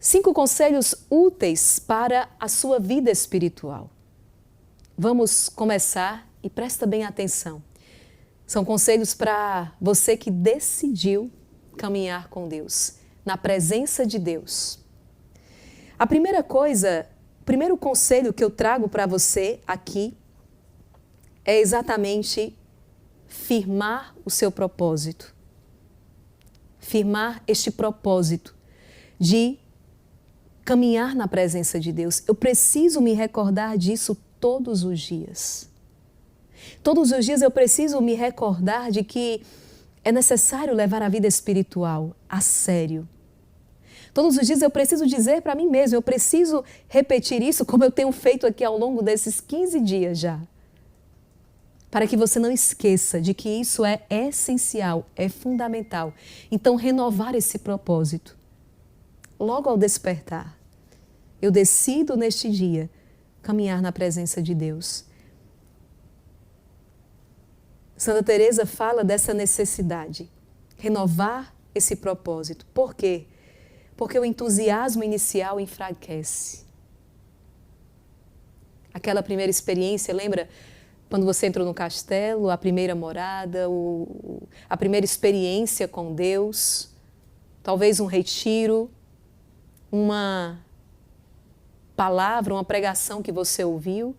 5 conselhos úteis para a sua vida espiritual. Vamos começar e presta bem atenção. São conselhos para você que decidiu caminhar com Deus, na presença de Deus. A primeira coisa, o primeiro conselho que eu trago para você aqui é exatamente firmar o seu propósito. Firmar este propósito de caminhar na presença de Deus. Eu preciso me recordar disso todos os dias. Todos os dias eu preciso me recordar de que é necessário levar a vida espiritual a sério. Todos os dias eu preciso dizer para mim mesmo, eu preciso repetir isso como eu tenho feito aqui ao longo desses 15 dias já. Para que você não esqueça de que isso é essencial, é fundamental. Então, renovar esse propósito. Logo ao despertar, eu decido neste dia caminhar na presença de Deus. Santa Teresa fala dessa necessidade, renovar esse propósito. Por quê? Porque o entusiasmo inicial enfraquece. Aquela primeira experiência, lembra quando você entrou no castelo, a primeira morada, a primeira experiência com Deus, talvez um retiro, uma palavra, uma pregação que você ouviu,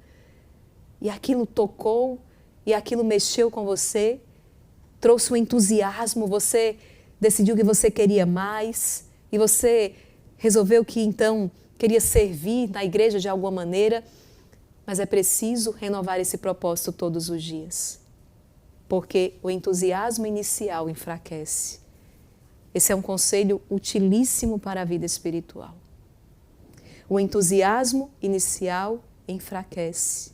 e aquilo tocou, e aquilo mexeu com você, trouxe um entusiasmo, você decidiu que você queria mais, e você resolveu que então queria servir na igreja de alguma maneira, mas é preciso renovar esse propósito todos os dias, porque o entusiasmo inicial enfraquece. Esse é um conselho utilíssimo para a vida espiritual. O entusiasmo inicial enfraquece.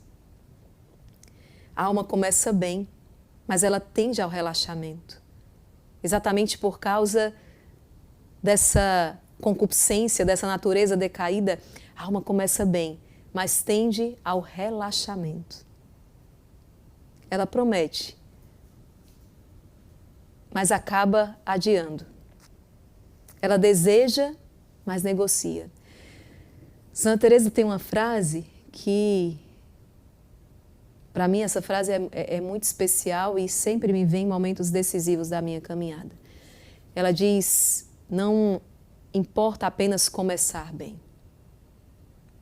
A alma começa bem, mas ela tende ao relaxamento. Exatamente por causa dessa concupiscência, dessa natureza decaída, a alma começa bem, mas tende ao relaxamento. Ela promete, mas acaba adiando. Ela deseja, mas negocia. Santa Teresa tem uma frase que, para mim, essa frase é muito especial e sempre me vem em momentos decisivos da minha caminhada. Ela diz, não importa apenas começar bem.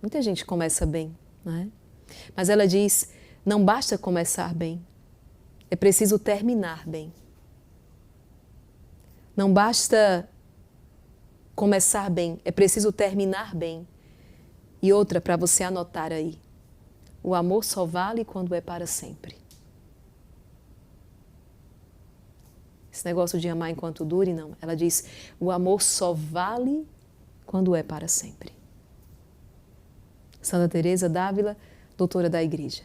Muita gente começa bem, não é? Mas ela diz, não basta começar bem, é preciso terminar bem. Não basta começar bem, é preciso terminar bem. E outra para você anotar aí, o amor só vale quando é para sempre. Esse negócio de amar enquanto dure, não. Ela diz, o amor só vale quando é para sempre. Santa Teresa d'Ávila, doutora da Igreja.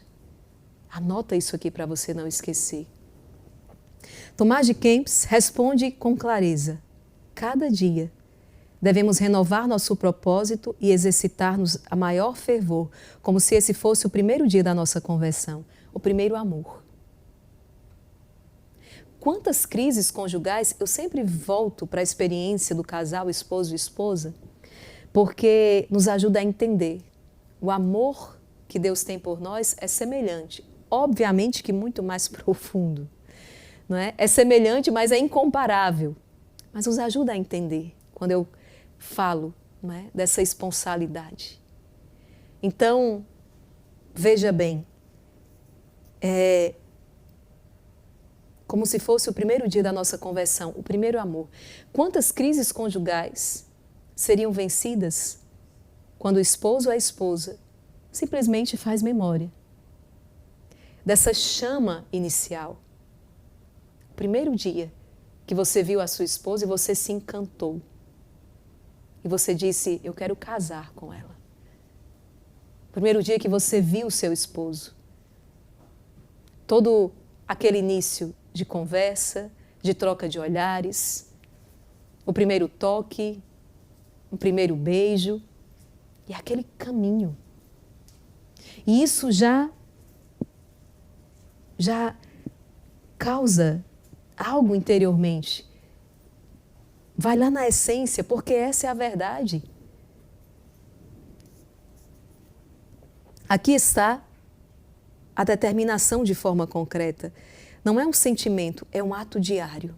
Anota isso aqui para você não esquecer. Tomás de Kempis responde com clareza. Cada dia devemos renovar nosso propósito e exercitar-nos a maior fervor, como se esse fosse o primeiro dia da nossa conversão, o primeiro amor. Quantas crises conjugais, eu sempre volto para a experiência do casal esposo e esposa, porque nos ajuda a entender. O amor que Deus tem por nós é semelhante, obviamente que muito mais profundo, não é? É semelhante, mas é incomparável. Mas nos ajuda a entender quando eu falo, não é, dessa esponsalidade. Então, veja bem, é como se fosse o primeiro dia da nossa conversão, o primeiro amor. Quantas crises conjugais seriam vencidas quando o esposo ou a esposa simplesmente faz memória dessa chama inicial. O primeiro dia que você viu a sua esposa e você se encantou. E você disse, eu quero casar com ela. O primeiro dia que você viu o seu esposo. Todo aquele início de conversa, de troca de olhares, o primeiro toque, o primeiro beijo e aquele caminho. E isso já causa algo interiormente. Vai lá na essência, porque essa é a verdade. Aqui está a determinação de forma concreta. Não é um sentimento, é um ato diário.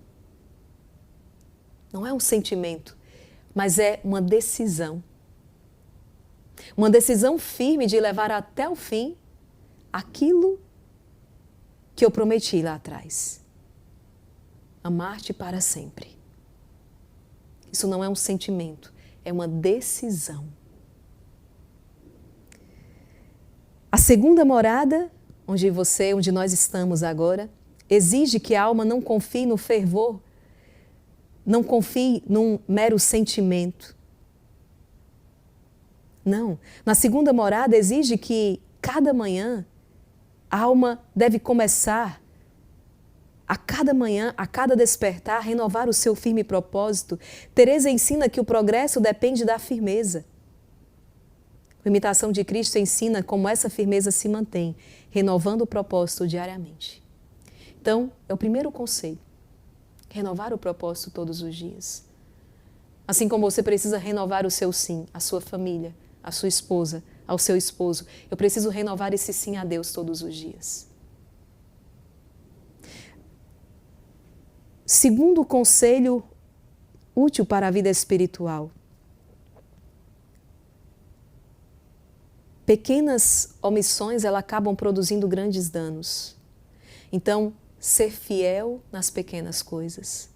Não é um sentimento, mas é uma decisão. Uma decisão firme de levar até o fim aquilo que eu prometi lá atrás. Amar-te para sempre. Isso não é um sentimento, é uma decisão. A segunda morada, onde nós estamos agora, exige que a alma não confie no fervor, não confie num mero sentimento. Não. Na segunda morada exige que cada manhã a alma deve começar a cada manhã, a cada despertar, renovar o seu firme propósito. Teresa ensina que o progresso depende da firmeza. A imitação de Cristo ensina como essa firmeza se mantém, renovando o propósito diariamente. Então, é o primeiro conselho. Renovar o propósito todos os dias. Assim como você precisa renovar o seu sim, a sua família, a sua esposa, ao seu esposo. Eu preciso renovar esse sim a Deus todos os dias. Segundo conselho útil para a vida espiritual. Pequenas omissões, elas acabam produzindo grandes danos. Então, ser fiel nas pequenas coisas.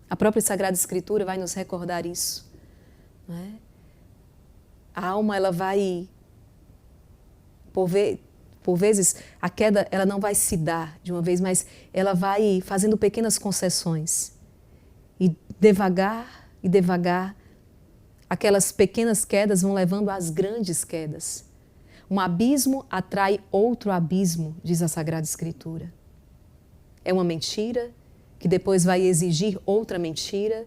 A própria Sagrada Escritura vai nos recordar isso. Não é? A alma, ela vai, por vezes, a queda ela não vai se dar de uma vez, mas ela vai fazendo pequenas concessões. E devagar, aquelas pequenas quedas vão levando às grandes quedas. Um abismo atrai outro abismo, diz a Sagrada Escritura. É uma mentira que depois vai exigir outra mentira,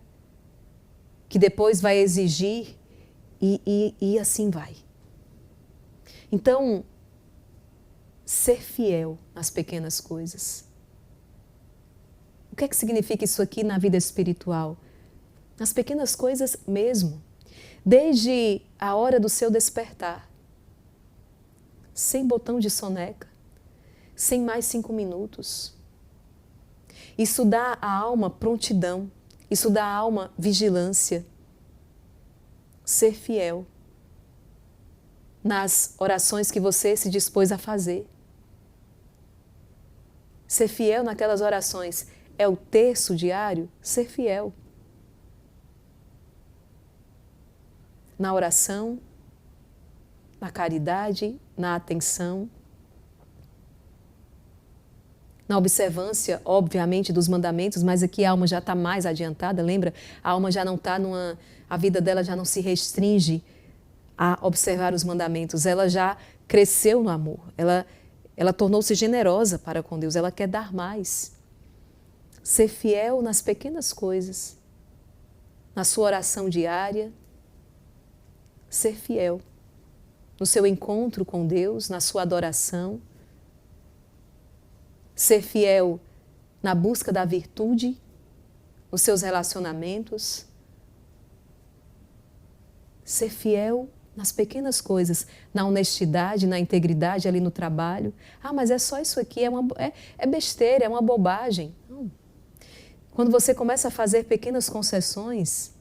que depois vai exigir e assim vai. Então, ser fiel nas pequenas coisas. O que é que significa isso aqui na vida espiritual? Nas pequenas coisas mesmo. Desde a hora do seu despertar, sem botão de soneca, sem mais 5 minutos. Isso dá à alma prontidão, isso dá à alma vigilância. Ser fiel nas orações que você se dispôs a fazer. Ser fiel naquelas orações é o terço diário, ser fiel. Na oração, na caridade, na atenção, na observância, obviamente, dos mandamentos, mas aqui a alma já está mais adiantada, lembra? A alma já não está a vida dela já não se restringe a observar os mandamentos, ela já cresceu no amor, ela tornou-se generosa para com Deus, ela quer dar mais. Ser fiel nas pequenas coisas, na sua oração diária, ser fiel no seu encontro com Deus, na sua adoração, ser fiel na busca da virtude, nos seus relacionamentos, ser fiel nas pequenas coisas, na honestidade, na integridade ali no trabalho. Ah, mas é só isso aqui, é besteira, é uma bobagem. Não. Quando você começa a fazer pequenas concessões,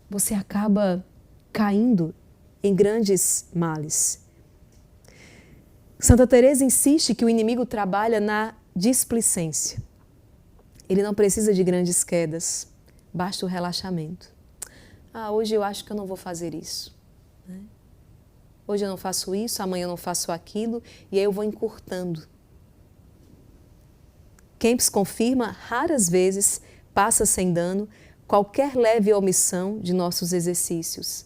você acaba caindo em grandes males. Santa Teresa insiste que o inimigo trabalha na displicência. Ele não precisa de grandes quedas, basta o relaxamento. Ah, hoje eu acho que eu não vou fazer isso. Né? Hoje eu não faço isso, amanhã eu não faço aquilo, e aí eu vou encurtando. Kempis confirma, raras vezes passa sem dano qualquer leve omissão de nossos exercícios,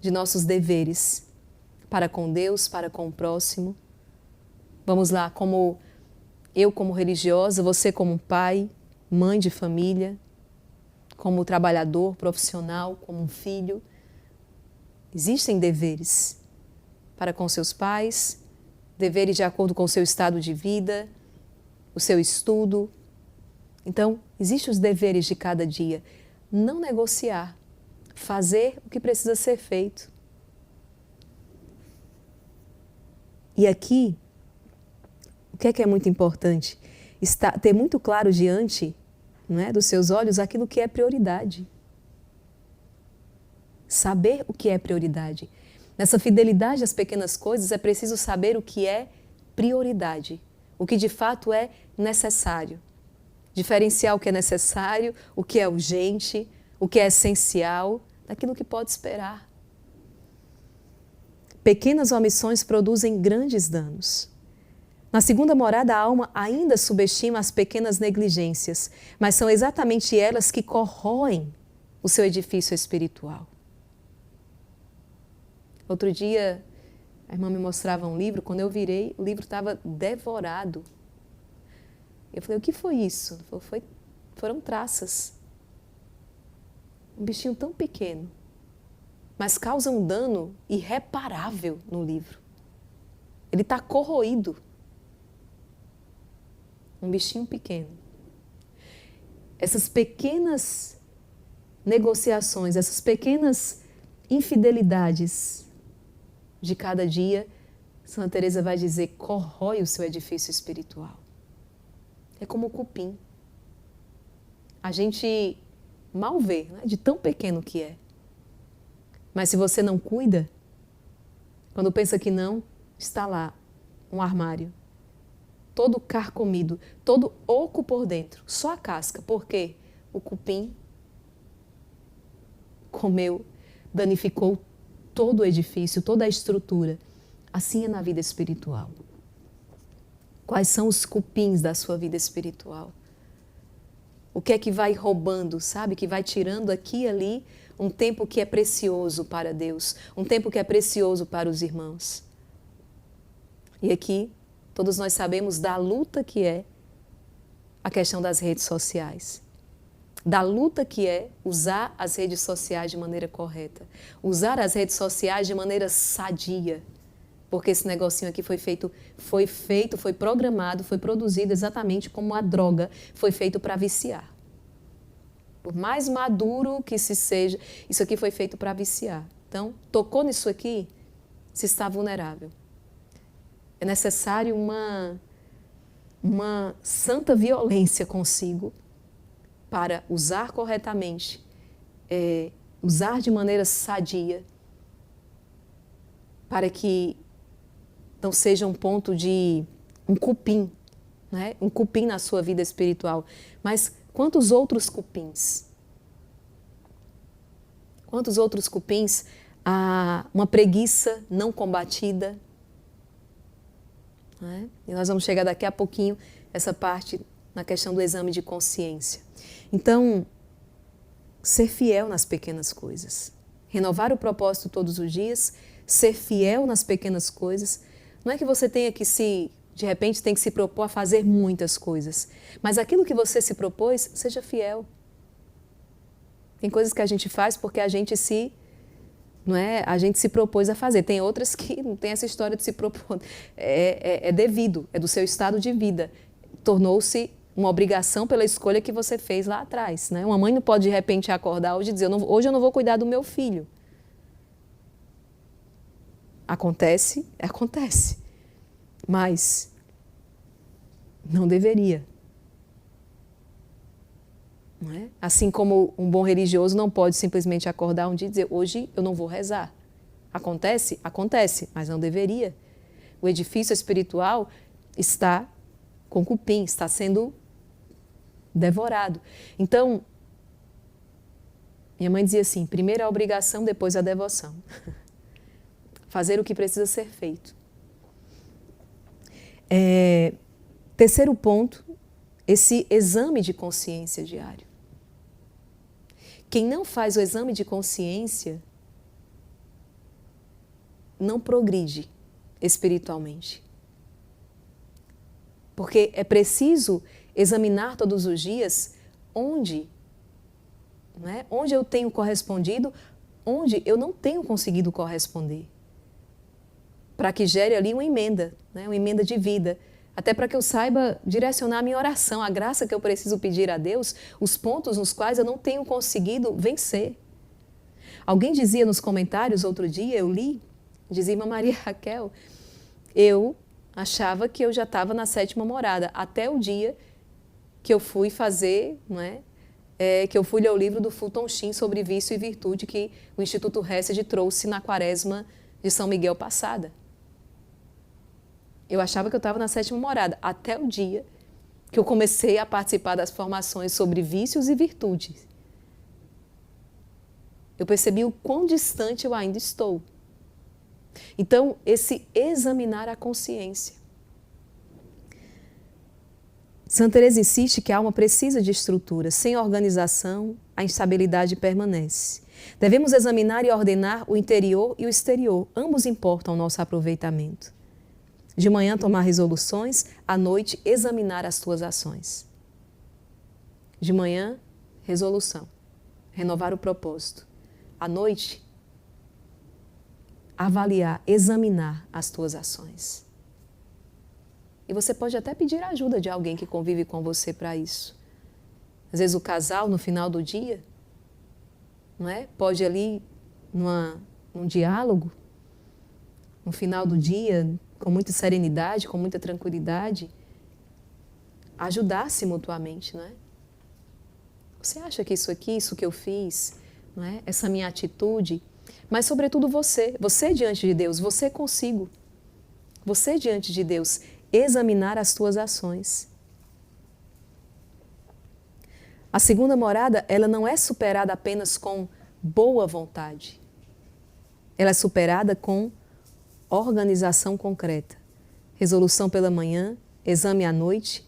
de nossos deveres, para com Deus, para com o próximo. Vamos lá, como religiosa, você como pai, mãe de família, como trabalhador, profissional, como um filho. Existem deveres para com seus pais, deveres de acordo com o seu estado de vida, o seu estudo. Então, existem os deveres de cada dia. Não negociar, fazer o que precisa ser feito. E aqui, o que é muito importante? Ter muito claro diante, não é, dos seus olhos aquilo que é prioridade. Saber o que é prioridade. Nessa fidelidade às pequenas coisas é preciso saber o que é prioridade, o que de fato é necessário. Diferenciar o que é necessário, o que é urgente, o que é essencial, daquilo que pode esperar. Pequenas omissões produzem grandes danos. Na segunda morada, a alma ainda subestima as pequenas negligências, mas são exatamente elas que corroem o seu edifício espiritual. Outro dia, a irmã me mostrava um livro, quando eu virei, o livro estava devorado. Eu falei, o que foi isso? Foram traças. Um bichinho tão pequeno, mas causa um dano irreparável no livro. Ele está corroído. Um bichinho pequeno. Essas pequenas negociações, essas pequenas infidelidades de cada dia, Santa Teresa vai dizer, corrói o seu edifício espiritual. É como o cupim. A gente mal vê, né, de tão pequeno que é. Mas se você não cuida, quando pensa que não, está lá um armário, todo carcomido, todo oco por dentro, só a casca. Por quê? O cupim comeu, danificou todo o edifício, toda a estrutura. Assim é na vida espiritual. Quais são os cupins da sua vida espiritual? O que é que vai roubando, sabe? Que vai tirando aqui e ali um tempo que é precioso para Deus, um tempo que é precioso para os irmãos. E aqui, todos nós sabemos da luta que é a questão das redes sociais. Da luta que é usar as redes sociais de maneira correta. Usar as redes sociais de maneira sadia. Porque esse negocinho aqui foi programado, foi produzido exatamente como a droga foi feito para viciar. Por mais maduro que se seja, isso aqui foi feito para viciar. Então, tocou nisso aqui, se está vulnerável. É necessário uma santa violência consigo para usar corretamente, usar de maneira sadia, para que não seja um ponto de um cupim, né? Um cupim na sua vida espiritual. Mas quantos outros cupins? Quantos outros cupins? Uma preguiça não combatida. Né? E nós vamos chegar daqui a pouquinho essa parte na questão do exame de consciência. Então, ser fiel nas pequenas coisas. Renovar o propósito todos os dias, ser fiel nas pequenas coisas. Não é que você tenha que de repente, tem que se propor a fazer muitas coisas. Mas aquilo que você se propôs, seja fiel. Tem coisas que a gente faz porque a gente se propôs a fazer. Tem outras que não tem essa história de se propor. É devido, é do seu estado de vida. Tornou-se uma obrigação pela escolha que você fez lá atrás. Né? Uma mãe não pode, de repente, acordar hoje e dizer, hoje eu não vou cuidar do meu filho. Acontece, mas não deveria. Não é? Assim como um bom religioso não pode simplesmente acordar um dia e dizer, hoje eu não vou rezar. Acontece? Acontece, mas não deveria. O edifício espiritual está com cupim, está sendo devorado. Então, minha mãe dizia assim, primeiro a obrigação, depois a devoção. Fazer o que precisa ser feito. Terceiro ponto, esse exame de consciência diário. Quem não faz o exame de consciência não progride espiritualmente. Porque é preciso examinar todos os dias onde eu tenho correspondido, onde eu não tenho conseguido corresponder. Para que gere ali uma emenda de vida. Até para que eu saiba direcionar a minha oração, a graça que eu preciso pedir a Deus, os pontos nos quais eu não tenho conseguido vencer. Alguém dizia nos comentários outro dia, eu li, dizia, irmã Maria Raquel, eu achava que eu já estava na 7ª morada, até o dia que eu fui fazer, não é? Que eu fui ler o livro do Fulton Sheen sobre vício e virtude que o Instituto Hesed trouxe na quaresma de São Miguel passada. Eu achava que eu estava na 7ª morada, até o dia que eu comecei a participar das formações sobre vícios e virtudes. Eu percebi o quão distante eu ainda estou. Então, esse examinar a consciência. Santa Teresa insiste que a alma precisa de estrutura. Sem organização, a instabilidade permanece. Devemos examinar e ordenar o interior e o exterior. Ambos importam ao nosso aproveitamento. De manhã, tomar resoluções. À noite, examinar as tuas ações. De manhã, resolução. Renovar o propósito. À noite, avaliar, examinar as tuas ações. E você pode até pedir a ajuda de alguém que convive com você para isso. Às vezes o casal, no final do dia, não é? Pode ali, num diálogo, no final do dia, com muita serenidade, com muita tranquilidade, ajudar-se mutuamente, não é? Você acha que isso aqui, isso que eu fiz, não é? Essa minha atitude, mas sobretudo você diante de Deus, você consigo, você diante de Deus, examinar as tuas ações. A 2ª morada, ela não é superada apenas com boa vontade. Ela é superada com organização concreta. Resolução pela manhã, exame à noite.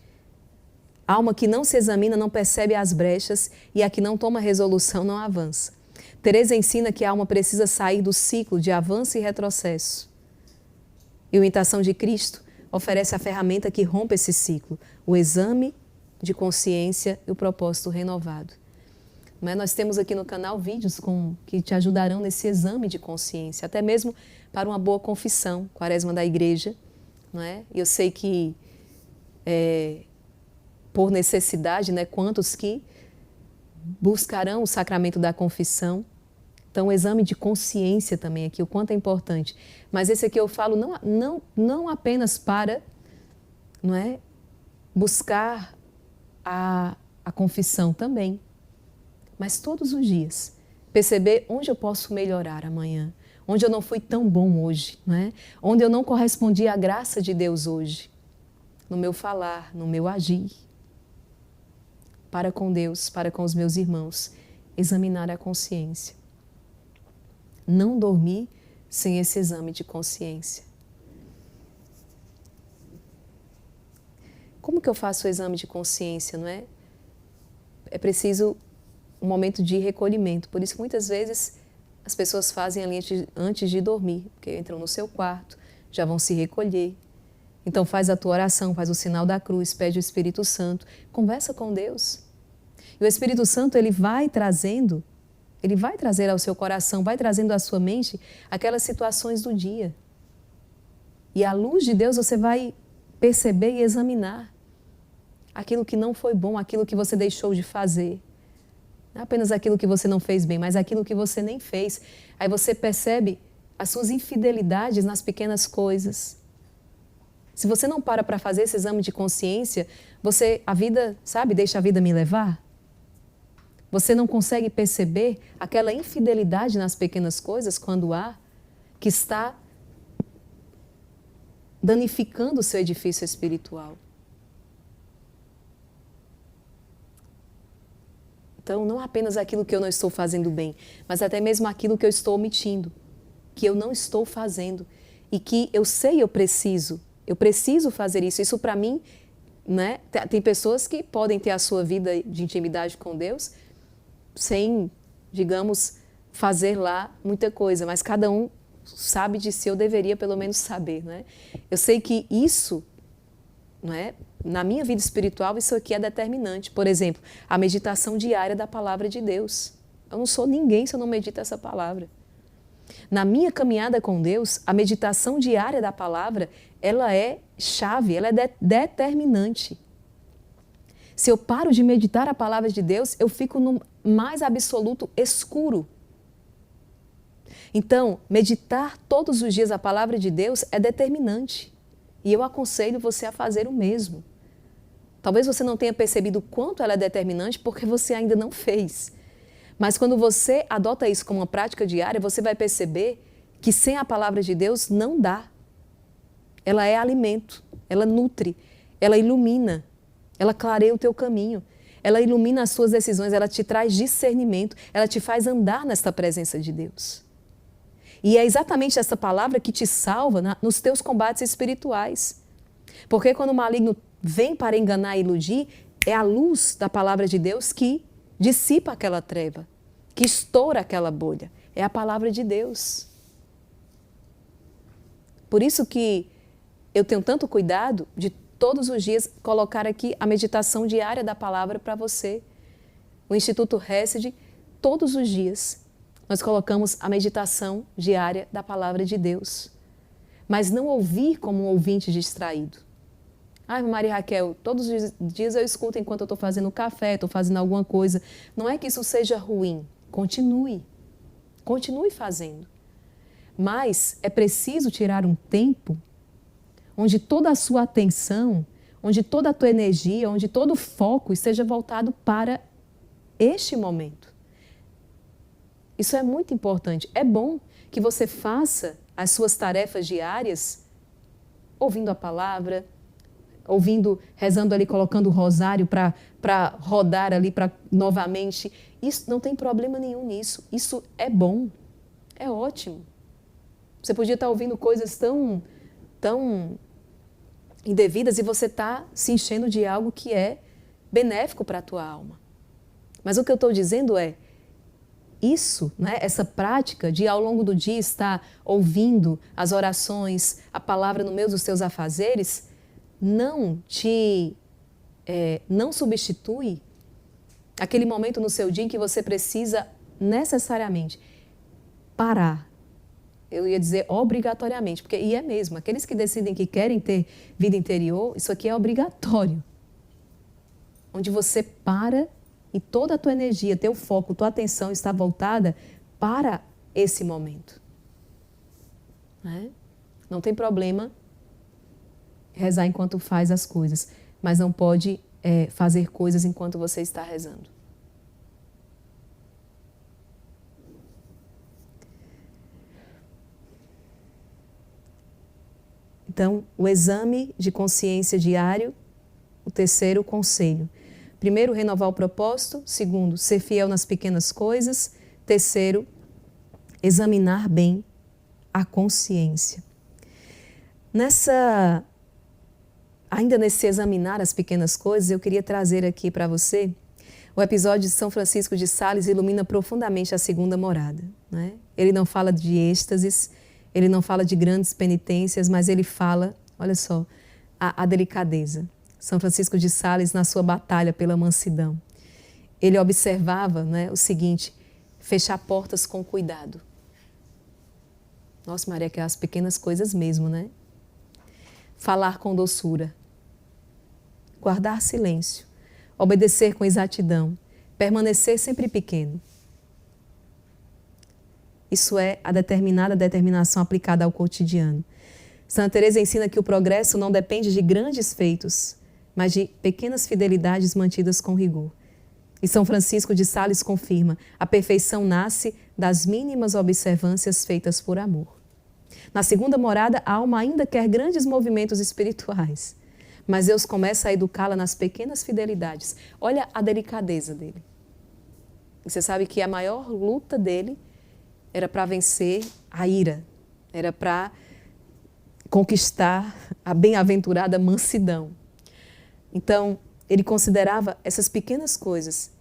Alma que não se examina não percebe as brechas e a que não toma resolução não avança. Teresa ensina que a alma precisa sair do ciclo de avanço e retrocesso. E a Imitação de Cristo oferece a ferramenta que rompe esse ciclo, o exame de consciência e o propósito renovado. Mas nós temos aqui no canal vídeos que te ajudarão nesse exame de consciência, até mesmo para uma boa confissão, Quaresma da Igreja. Não é? Eu sei que, por necessidade, né, quantos que buscarão o sacramento da confissão. Então, o exame de consciência também aqui, o quanto é importante. Mas esse aqui eu falo não apenas para, não é, buscar a confissão também, mas todos os dias. Perceber onde eu posso melhorar amanhã, onde eu não fui tão bom hoje, não é? Onde eu não correspondi à graça de Deus hoje, no meu falar, no meu agir. Para com Deus, para com os meus irmãos, examinar a consciência. Não dormir sem esse exame de consciência. Como que eu faço o exame de consciência, não é? É preciso um momento de recolhimento. Por isso, muitas vezes, as pessoas fazem ali antes de dormir, porque entram no seu quarto, já vão se recolher. Então, faz a tua oração, faz o sinal da cruz, pede o Espírito Santo, conversa com Deus. E o Espírito Santo, ele vai trazer ao seu coração, vai trazendo à sua mente aquelas situações do dia. E à luz de Deus você vai perceber e examinar aquilo que não foi bom, aquilo que você deixou de fazer. Não é apenas aquilo que você não fez bem, mas aquilo que você nem fez. Aí você percebe as suas infidelidades nas pequenas coisas. Se você não para fazer esse exame de consciência, deixa a vida me levar. Você não consegue perceber aquela infidelidade nas pequenas coisas quando há, que está danificando o seu edifício espiritual. Então, não apenas aquilo que eu não estou fazendo bem, mas até mesmo aquilo que eu estou omitindo, que eu não estou fazendo e que eu sei eu preciso fazer isso. Isso para mim, né? Tem pessoas que podem ter a sua vida de intimidade com Deus sem, digamos, fazer lá muita coisa, mas cada um sabe de si, eu deveria pelo menos saber, né? Eu sei que isso, não é? Na minha vida espiritual, isso aqui é determinante. Por exemplo, a meditação diária da palavra de Deus. Eu não sou ninguém se eu não medito essa palavra. Na minha caminhada com Deus, a meditação diária da palavra, ela é chave, ela é determinante. Se eu paro de meditar a palavra de Deus, eu fico no mais absoluto escuro. Então, meditar todos os dias a palavra de Deus é determinante. E eu aconselho você a fazer o mesmo. Talvez você não tenha percebido o quanto ela é determinante porque você ainda não fez. Mas quando você adota isso como uma prática diária, você vai perceber que sem a palavra de Deus não dá. Ela é alimento, ela nutre, ela ilumina, ela clareia o teu caminho, ela ilumina as suas decisões, ela te traz discernimento, ela te faz andar nesta presença de Deus. E é exatamente essa palavra que te salva nos teus combates espirituais. Porque quando o maligno vem para enganar e iludir, é a luz da palavra de Deus que dissipa aquela treva, que estoura aquela bolha. É a palavra de Deus. Por isso que eu tenho tanto cuidado de todos os dias colocar aqui a meditação diária da palavra para você. O Instituto Hesed, todos os dias, nós colocamos a meditação diária da palavra de Deus. Mas não ouvir como um ouvinte distraído. Ai, Maria Raquel, todos os dias eu escuto enquanto eu estou fazendo café, estou fazendo alguma coisa. Não é que isso seja ruim. Continue. Continue fazendo. Mas é preciso tirar um tempo onde toda a sua atenção, onde toda a tua energia, onde todo o foco esteja voltado para este momento. Isso é muito importante. É bom que você faça as suas tarefas diárias ouvindo a palavra, ouvindo, rezando ali, colocando o rosário para rodar ali, para novamente. Isso não tem problema nenhum nisso. Isso é bom, é ótimo. Você podia estar ouvindo coisas tão indevidas e você está se enchendo de algo que é benéfico para a tua alma. Mas o que eu estou dizendo é, isso, né, essa prática de ao longo do dia estar ouvindo as orações, a palavra no meio dos teus afazeres, não substitui aquele momento no seu dia em que você precisa necessariamente parar. Eu ia dizer obrigatoriamente, porque e é mesmo, aqueles que decidem que querem ter vida interior, isso aqui é obrigatório. Onde você para e toda a tua energia, teu foco, tua atenção está voltada para esse momento. Né? Não tem problema rezar enquanto faz as coisas, mas não pode fazer coisas enquanto você está rezando. Então, o exame de consciência diário, o terceiro, o conselho. Primeiro, renovar o propósito. Segundo, ser fiel nas pequenas coisas. Terceiro, examinar bem a consciência. Ainda nesse examinar as pequenas coisas, eu queria trazer aqui para você o episódio de São Francisco de Sales ilumina profundamente a segunda morada. Né? Ele não fala de êxtases, ele não fala de grandes penitências, mas ele fala, olha só, a delicadeza. São Francisco de Sales, na sua batalha pela mansidão, ele observava, né, o seguinte, fechar portas com cuidado. Nossa, Maria, que é as pequenas coisas mesmo, né? Falar com doçura, guardar silêncio, obedecer com exatidão, permanecer sempre pequeno. Isso é a determinação aplicada ao cotidiano. Santa Teresa ensina que o progresso não depende de grandes feitos, mas de pequenas fidelidades mantidas com rigor. E São Francisco de Sales confirma: a perfeição nasce das mínimas observâncias feitas por amor. Na segunda morada, a alma ainda quer grandes movimentos espirituais, mas Deus começa a educá-la nas pequenas fidelidades. Olha a delicadeza dele. E você sabe que a maior luta dele era para vencer a ira, era para conquistar a bem-aventurada mansidão. Então, ele considerava essas pequenas coisas,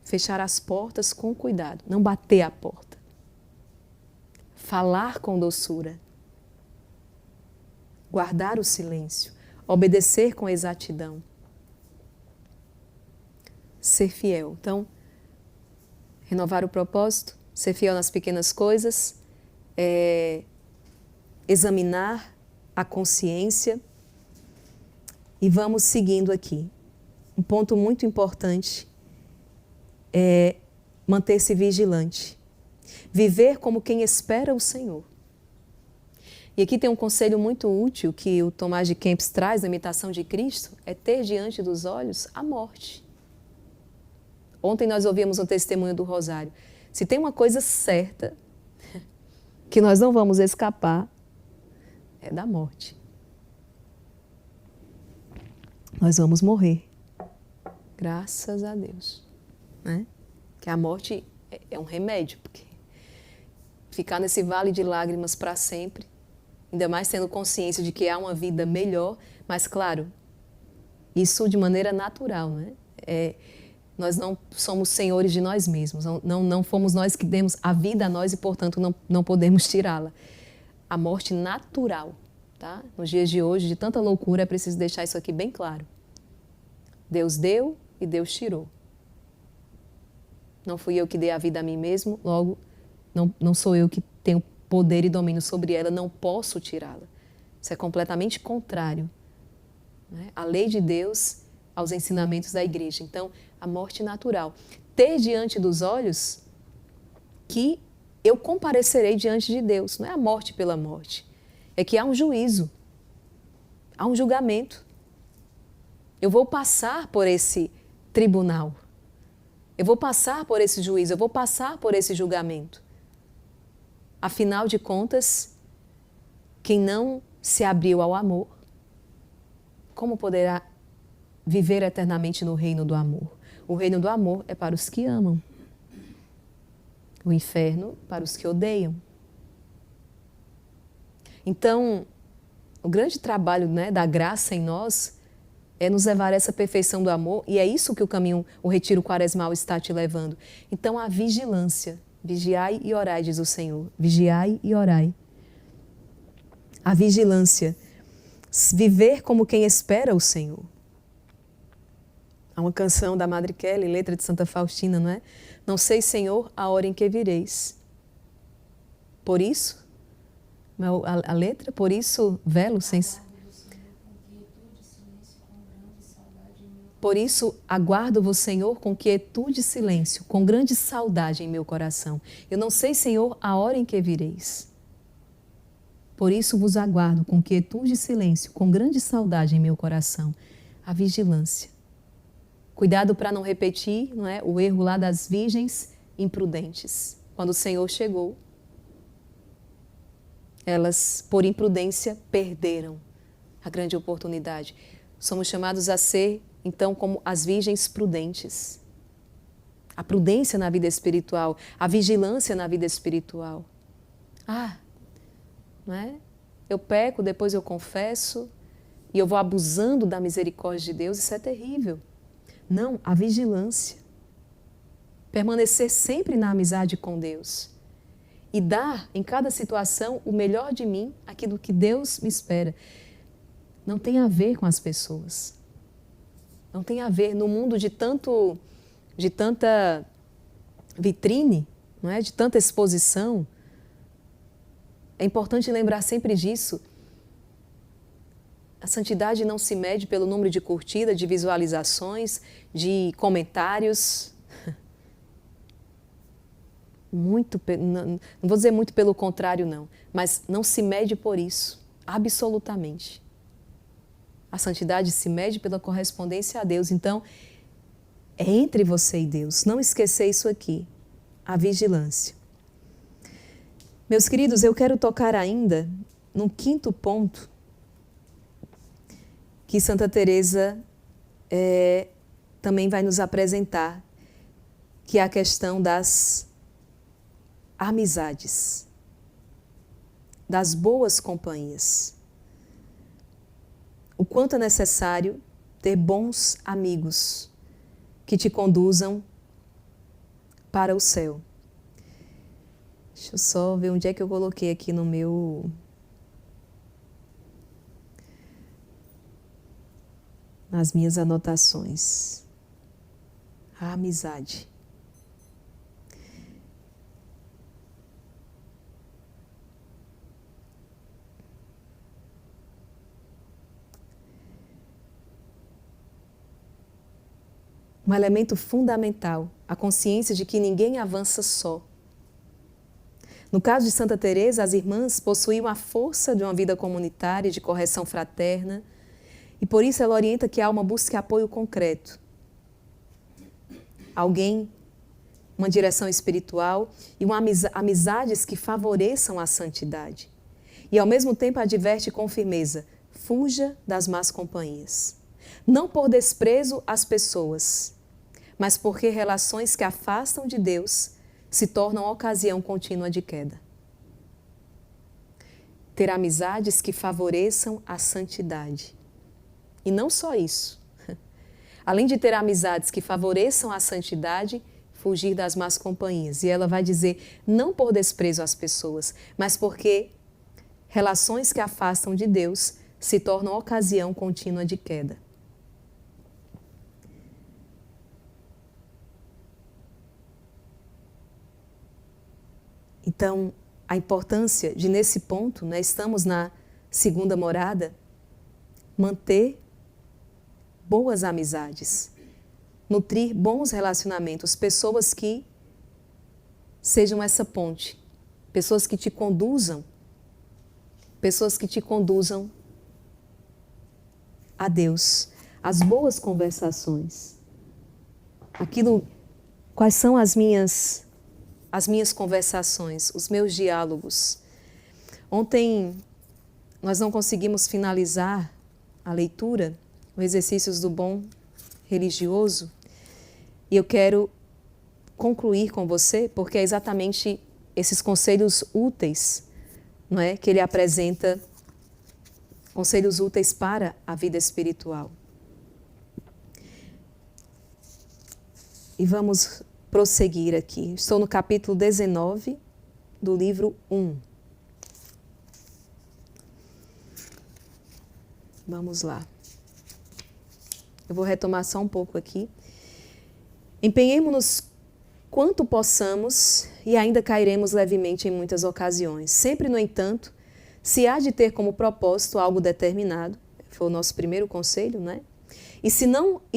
fechar as portas com cuidado, não bater a porta, falar com doçura, guardar o silêncio, obedecer com exatidão, ser fiel. Então, renovar o propósito, ser fiel nas pequenas coisas, examinar a consciência. E vamos seguindo aqui. Um ponto muito importante é manter-se vigilante. Viver como quem espera o Senhor. E aqui tem um conselho muito útil que o Tomás de Kempis traz na imitação de Cristo, é ter diante dos olhos a morte. Ontem nós ouvimos um testemunho do Rosário. Se tem uma coisa certa que nós não vamos escapar, é da morte. Nós vamos morrer. Graças a Deus. Né? Que a morte é um remédio, porque ficar nesse vale de lágrimas para sempre, ainda mais tendo consciência de que há uma vida melhor, mas claro, isso de maneira natural, né? Nós não somos senhores de nós mesmos, não fomos nós que demos a vida a nós e, portanto, não podemos tirá-la. A morte natural, tá? Nos dias de hoje, de tanta loucura, é preciso deixar isso aqui bem claro. Deus deu e Deus tirou. Não fui eu que dei a vida a mim mesmo, logo, não sou eu que tenho poder e domínio sobre ela, não posso tirá-la. Isso é completamente contrário, né? A lei de Deus aos ensinamentos da igreja. Então, a morte natural. Ter diante dos olhos que eu comparecerei diante de Deus. Não é a morte pela morte. É que há um juízo. Há um julgamento. Eu vou passar por esse tribunal. Eu vou passar por esse juízo. Eu vou passar por esse julgamento. Afinal de contas, quem não se abriu ao amor, como poderá viver eternamente no reino do amor? O reino do amor é para os que amam. O inferno para os que odeiam. Então, o grande trabalho, né, da graça em nós é nos levar a essa perfeição do amor, e é isso que o caminho, o retiro quaresmal está te levando. Então, a vigilância. Vigiai e orai, diz o Senhor. Vigiai e orai. A vigilância. Viver como quem espera o Senhor. Há uma canção da Madre Kelly, letra de Santa Faustina, não é? Não sei, Senhor, a hora em que vireis. Por isso, a letra, por isso, velo sem... Por isso, aguardo-vos, Senhor, com quietude e silêncio, com grande saudade em meu coração. Eu não sei, Senhor, a hora em que vireis. Por isso vos aguardo com quietude e silêncio, com grande saudade em meu coração. A vigilância. Cuidado para não repetir, não é, o erro lá das virgens imprudentes. Quando o Senhor chegou, elas, por imprudência, perderam a grande oportunidade. Somos chamados a ser, então, como as virgens prudentes. A prudência na vida espiritual, a vigilância na vida espiritual. Não é? Eu peco, depois eu confesso, e eu vou abusando da misericórdia de Deus, isso é terrível. Não, a vigilância. Permanecer sempre na amizade com Deus. E dar, em cada situação, o melhor de mim, aquilo que Deus me espera. Não tem a ver com as pessoas. Não tem a ver no mundo de tanta vitrine, não é? De tanta exposição. É importante lembrar sempre disso. A santidade não se mede pelo número de curtidas, de visualizações, de comentários. Não vou dizer muito pelo contrário, não, mas não se mede por isso, absolutamente. A santidade se mede pela correspondência a Deus. Então, é entre você e Deus. Não esquecer isso aqui, a vigilância. Meus queridos, eu quero tocar ainda num quinto ponto que Santa Teresa também vai nos apresentar, que é a questão das amizades, das boas companhias. O quanto é necessário ter bons amigos que te conduzam para o céu. Deixa eu só ver onde é que eu coloquei aqui no meu... nas minhas anotações. A amizade. Um elemento fundamental, a consciência de que ninguém avança só. No caso de Santa Teresa, as irmãs possuíam a força de uma vida comunitária, de correção fraterna, e por isso ela orienta que a alma busque apoio concreto. Alguém, uma direção espiritual e amizades que favoreçam a santidade. E ao mesmo tempo adverte com firmeza: fuja das más companhias. Não por desprezo às pessoas, mas porque relações que afastam de Deus se tornam ocasião contínua de queda. Ter amizades que favoreçam a santidade. E não só isso. Além de ter amizades que favoreçam a santidade, fugir das más companhias. E ela vai dizer, não por desprezo às pessoas, mas porque relações que afastam de Deus se tornam ocasião contínua de queda. Então, a importância de, nesse ponto, estamos na segunda morada, manter boas amizades, nutrir bons relacionamentos, pessoas que sejam essa ponte, pessoas que te conduzam a Deus, as boas conversações. Quais são as minhas conversações, os meus diálogos. Ontem nós não conseguimos finalizar a leitura, os exercícios do bom religioso, e eu quero concluir com você, porque é exatamente esses conselhos úteis, não é, que ele apresenta, conselhos úteis para a vida espiritual. E vamos prosseguir aqui. Estou no capítulo 19 do livro 1. Vamos lá. Eu vou retomar só um pouco aqui. Empenhemo-nos quanto possamos e ainda cairemos levemente em muitas ocasiões. Sempre, no entanto, se há de ter como propósito algo determinado, foi o nosso primeiro conselho, né? E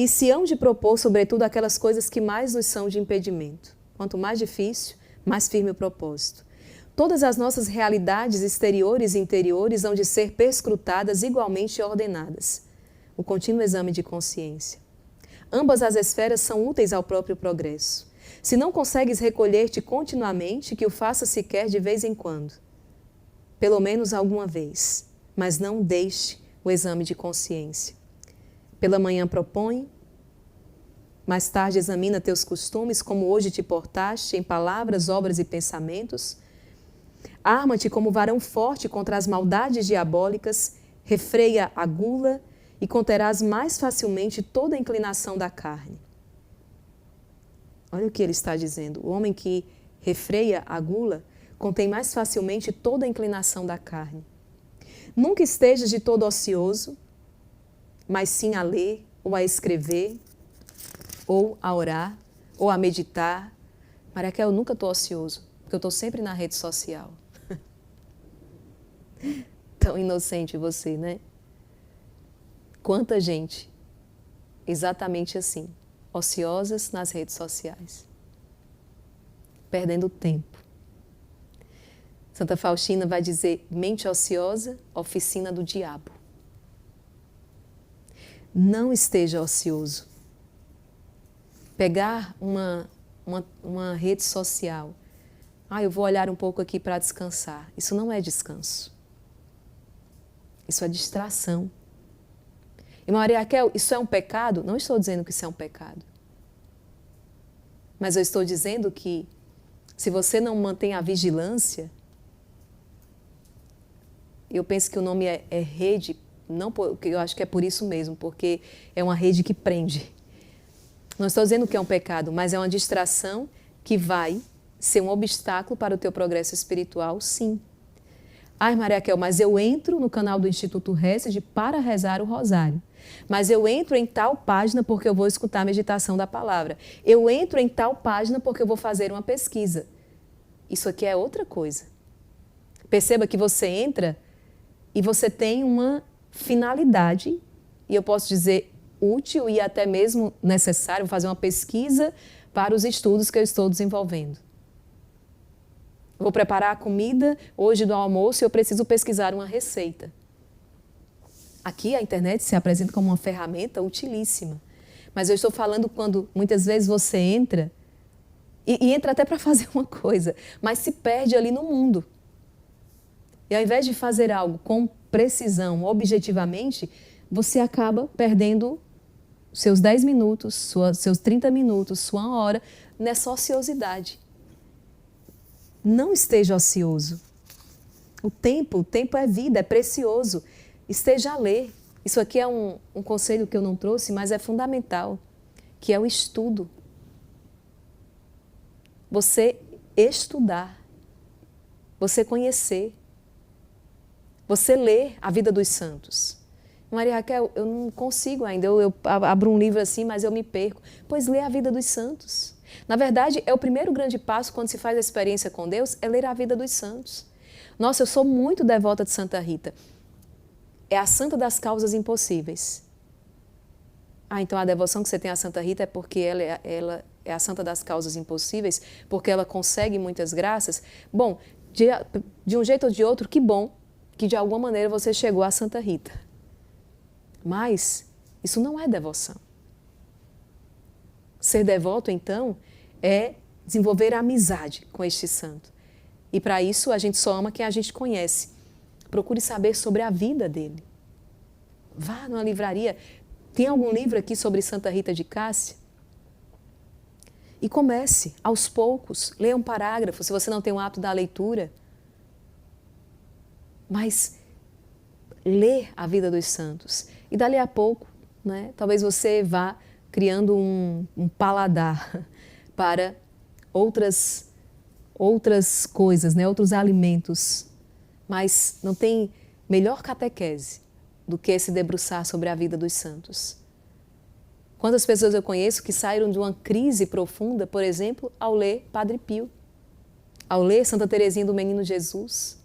se hão de propor, sobretudo, aquelas coisas que mais nos são de impedimento. Quanto mais difícil, mais firme o propósito. Todas as nossas realidades exteriores e interiores hão de ser perscrutadas igualmente ordenadas. O contínuo exame de consciência. Ambas as esferas são úteis ao próprio progresso. Se não consegues recolher-te continuamente, que o faça sequer de vez em quando. Pelo menos alguma vez. Mas não deixe o exame de consciência. Pela manhã propõe, mais tarde examina teus costumes, como hoje te portaste, em palavras, obras e pensamentos. Arma-te como varão forte contra as maldades diabólicas, refreia a gula e conterás mais facilmente toda a inclinação da carne. Olha o que ele está dizendo. O homem que refreia a gula contém mais facilmente toda a inclinação da carne. Nunca estejas de todo ocioso, mas sim a ler, ou a escrever, ou a orar, ou a meditar. Maria Raquel, eu nunca estou ocioso, porque eu estou sempre na rede social. Tão inocente você, né? Quanta gente, exatamente assim, ociosas nas redes sociais, perdendo tempo. Santa Faustina vai dizer, mente ociosa, oficina do diabo. Não esteja ocioso. Pegar uma rede social, eu vou olhar um pouco aqui para descansar. Isso não é descanso. Isso é distração. E Maria Raquel, isso é um pecado? Não estou dizendo que isso é um pecado. Mas eu estou dizendo que se você não mantém a vigilância, eu penso que o nome é rede, não porque eu acho que é por isso mesmo, porque é uma rede que prende. Não estou dizendo que é um pecado, mas é uma distração que vai ser um obstáculo para o teu progresso espiritual, sim. Maria Raquel, mas eu entro no canal do Instituto Hesed para rezar o rosário. Mas eu entro em tal página porque eu vou escutar a meditação da palavra. Eu entro em tal página porque eu vou fazer uma pesquisa. Isso aqui é outra coisa. Perceba que você entra e você tem uma finalidade, e eu posso dizer útil e até mesmo necessário, fazer uma pesquisa para os estudos que eu estou desenvolvendo. Vou preparar a comida hoje do almoço e eu preciso pesquisar uma receita. Aqui a internet se apresenta como uma ferramenta utilíssima. Mas eu estou falando quando muitas vezes você entra, e entra até para fazer uma coisa, mas se perde ali no mundo. E ao invés de fazer algo com precisão, objetivamente, você acaba perdendo seus 10 minutos, seus 30 minutos, sua hora nessa ociosidade. Não esteja ocioso. O tempo é vida, é precioso. Esteja a ler. Isso aqui é um conselho que eu não trouxe, mas é fundamental, que é o estudo. Você estudar, você conhecer, você ler a vida dos santos. Maria Raquel, eu não consigo ainda, eu abro um livro assim, mas eu me perco. Pois lê a vida dos santos. Na verdade, é o primeiro grande passo quando se faz a experiência com Deus, é ler a vida dos santos. Nossa, eu sou muito devota de Santa Rita. É a santa das causas impossíveis. Ah, então a devoção que você tem à Santa Rita é porque ela é a santa das causas impossíveis, porque ela consegue muitas graças. Bom, de um jeito ou de outro, que bom que de alguma maneira você chegou à Santa Rita. Mas isso não é devoção. Ser devoto, então, é desenvolver amizade com este santo. E para isso a gente só ama quem a gente conhece. Procure saber sobre a vida dele. Vá numa livraria. Tem algum livro aqui sobre Santa Rita de Cássia? E comece, aos poucos, leia um parágrafo, se você não tem o hábito da leitura. Mas lê a vida dos santos. E dali a pouco, né, talvez você vá criando um paladar para outras coisas, né, outros alimentos. Mas não tem melhor catequese do que se debruçar sobre a vida dos santos. Quantas pessoas eu conheço que saíram de uma crise profunda, por exemplo, ao ler Padre Pio, ao ler Santa Teresinha do Menino Jesus.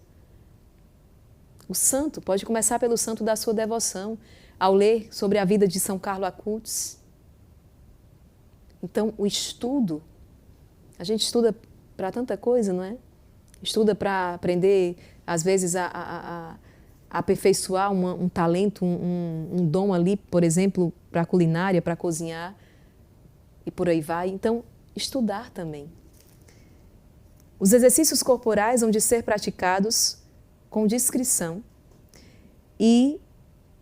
O santo pode começar pelo santo da sua devoção, ao ler sobre a vida de São Carlo Acutis. Então, o estudo, a gente estuda para tanta coisa, não é? Estuda para aprender, às vezes, a aperfeiçoar um talento, um dom ali, por exemplo, para a culinária, para cozinhar, e por aí vai. Então, estudar também. Os exercícios corporais hão de ser praticados com discrição e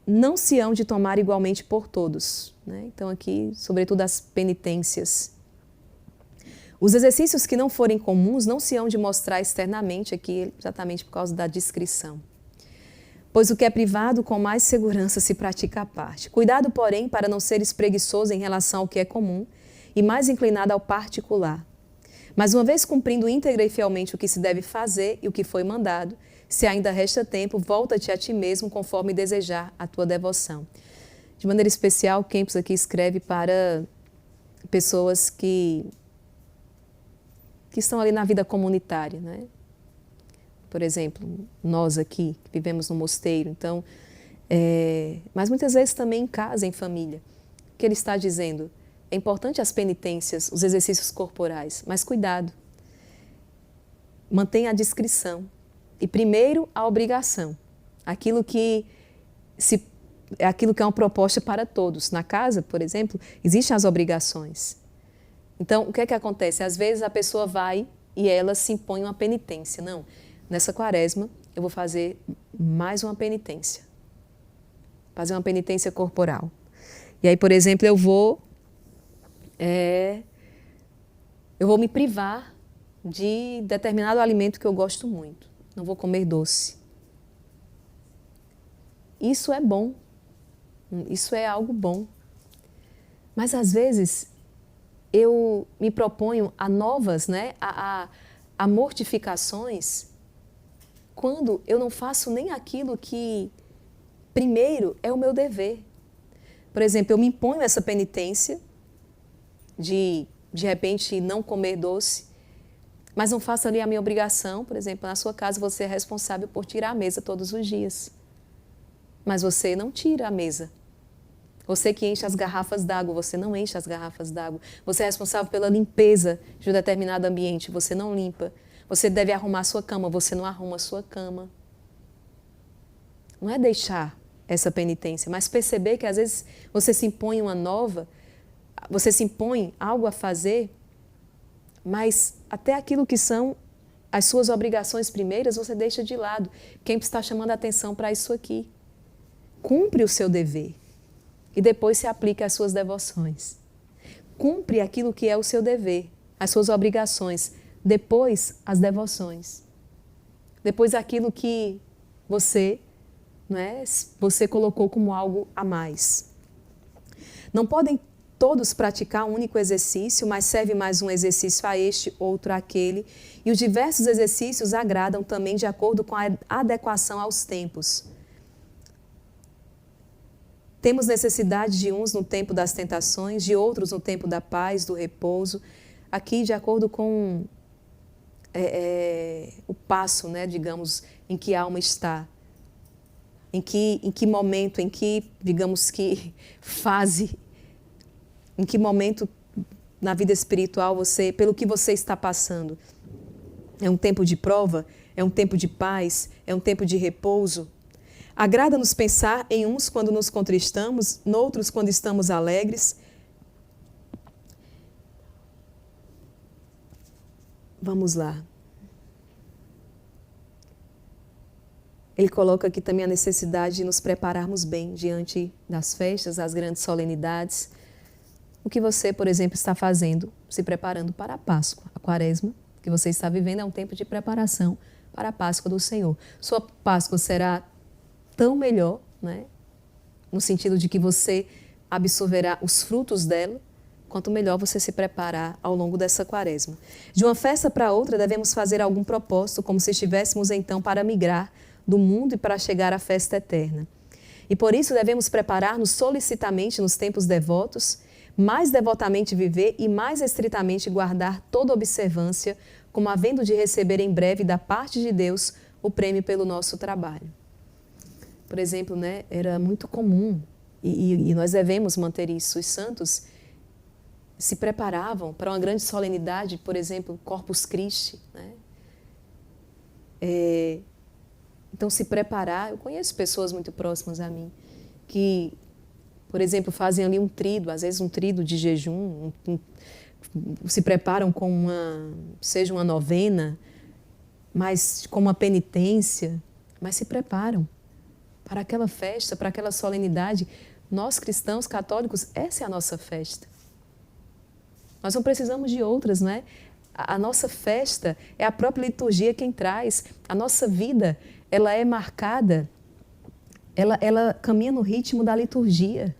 não se hão de tomar igualmente por todos, né? Então, aqui, sobretudo, as penitências. Os exercícios que não forem comuns não se hão de mostrar externamente aqui, exatamente por causa da discrição. Pois o que é privado, com mais segurança se pratica à parte. Cuidado, porém, para não ser espreguiçoso em relação ao que é comum e mais inclinado ao particular. Mas uma vez cumprindo íntegra e fielmente o que se deve fazer e o que foi mandado, se ainda resta tempo, volta-te a ti mesmo conforme desejar a tua devoção. De maneira especial, Kempis aqui escreve para pessoas que estão ali na vida comunitária, né? Por exemplo, nós aqui, que vivemos no mosteiro, então, mas muitas vezes também em casa, em família. O que ele está dizendo? É importante as penitências, os exercícios corporais, mas cuidado. Mantenha a discrição. E primeiro, a obrigação. Aquilo que é uma proposta para todos. Na casa, por exemplo, existem as obrigações. Então, o que é que acontece? Às vezes a pessoa vai e ela se impõe uma penitência. Não, nessa quaresma eu vou fazer mais uma penitência. Fazer uma penitência corporal. E aí, por exemplo, eu vou me privar de determinado alimento que eu gosto muito. Não vou comer doce. Isso é bom. Isso é algo bom. Mas, às vezes, eu me proponho a novas, né, a mortificações, quando eu não faço nem aquilo que, primeiro, é o meu dever. Por exemplo, eu me imponho essa penitência de repente, não comer doce, mas não faço ali a minha obrigação. Por exemplo, na sua casa você é responsável por tirar a mesa todos os dias. Mas você não tira a mesa. Você que enche as garrafas d'água, você não enche as garrafas d'água. Você é responsável pela limpeza de um determinado ambiente, você não limpa. Você deve arrumar a sua cama, você não arruma a sua cama. Não é deixar essa penitência, mas perceber que às vezes você se impõe uma nova, você se impõe algo a fazer, mas até aquilo que são as suas obrigações primeiras você deixa de lado. Quem está chamando a atenção para isso aqui? Cumpre o seu dever e depois se aplica às suas devoções. Cumpre aquilo que é o seu dever, as suas obrigações, depois as devoções. Depois aquilo que você colocou como algo a mais. Não podem todos praticar um único exercício, mas serve mais um exercício a este, outro àquele. E os diversos exercícios agradam também de acordo com a adequação aos tempos. Temos necessidade de uns no tempo das tentações, de outros no tempo da paz, do repouso. Aqui, de acordo com o passo, digamos, em que a alma está. Em que momento, em que, digamos que, fase, em que momento na vida espiritual pelo que você está passando. É um tempo de prova? É um tempo de paz? É um tempo de repouso? Agrada-nos pensar em uns quando nos contristamos, noutros quando estamos alegres. Vamos lá. Ele coloca aqui também a necessidade de nos prepararmos bem diante das festas, das grandes solenidades. O que você, por exemplo, está fazendo, se preparando para a Páscoa, a Quaresma, que você está vivendo é um tempo de preparação para a Páscoa do Senhor. Sua Páscoa será tão melhor, no sentido de que você absorverá os frutos dela, quanto melhor você se preparar ao longo dessa Quaresma. De uma festa para outra, devemos fazer algum propósito, como se estivéssemos então para migrar do mundo e para chegar à festa eterna. E por isso devemos preparar-nos solicitamente nos tempos devotos, mais devotamente viver e mais estritamente guardar toda observância, como havendo de receber em breve da parte de Deus o prêmio pelo nosso trabalho. Por exemplo, era muito comum, e nós devemos manter isso, os santos se preparavam para uma grande solenidade, por exemplo, Corpus Christi. Então, se preparar, eu conheço pessoas muito próximas a mim, que, por exemplo, fazem ali um trido, às vezes um trido de jejum, se preparam com seja uma novena, mas com uma penitência, mas se preparam para aquela festa, para aquela solenidade. Nós, cristãos católicos, essa é a nossa festa. Nós não precisamos de outras, A nossa festa é a própria liturgia quem traz. A nossa vida, ela é marcada, ela caminha no ritmo da liturgia.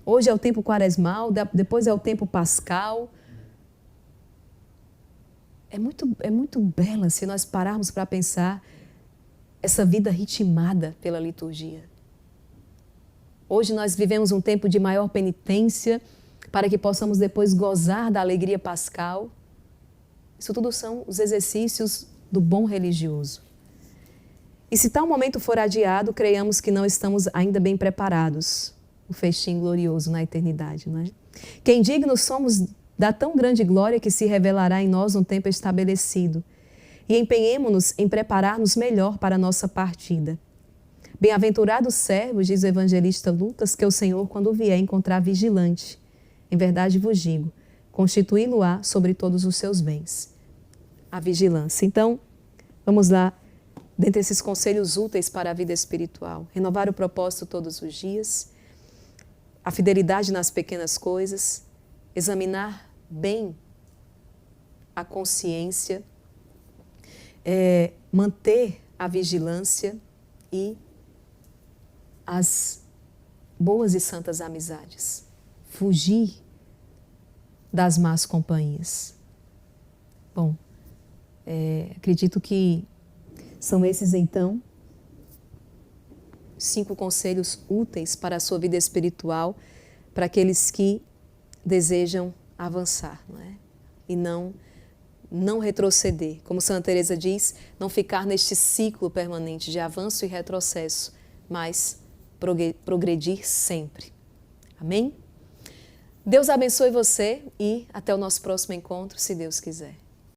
Hoje é o tempo quaresmal, depois é o tempo pascal. É muito bela se nós pararmos para pensar essa vida ritmada pela liturgia. Hoje nós vivemos um tempo de maior penitência para que possamos depois gozar da alegria pascal. Isso tudo são os exercícios do bom religioso. E se tal momento for adiado, creiamos que não estamos ainda bem preparados. O festim glorioso na eternidade, Quem dignos somos da tão grande glória que se revelará em nós no tempo estabelecido. E empenhemo-nos em preparar-nos melhor para a nossa partida. Bem-aventurados servos, diz o evangelista Lucas, que o Senhor, quando vier, encontrar vigilante. Em verdade vos digo, constituí-lo-á sobre todos os seus bens. A vigilância. Então, vamos lá, dentre esses conselhos úteis para a vida espiritual. Renovar o propósito todos os dias, a fidelidade nas pequenas coisas, examinar bem a consciência, manter a vigilância e as boas e santas amizades. Fugir das más companhias. Bom, acredito que são esses, então, 5 conselhos úteis para a sua vida espiritual, para aqueles que desejam avançar, E não retroceder. Como Santa Teresa diz, não ficar neste ciclo permanente de avanço e retrocesso, mas progredir sempre. Amém? Deus abençoe você e até o nosso próximo encontro, se Deus quiser.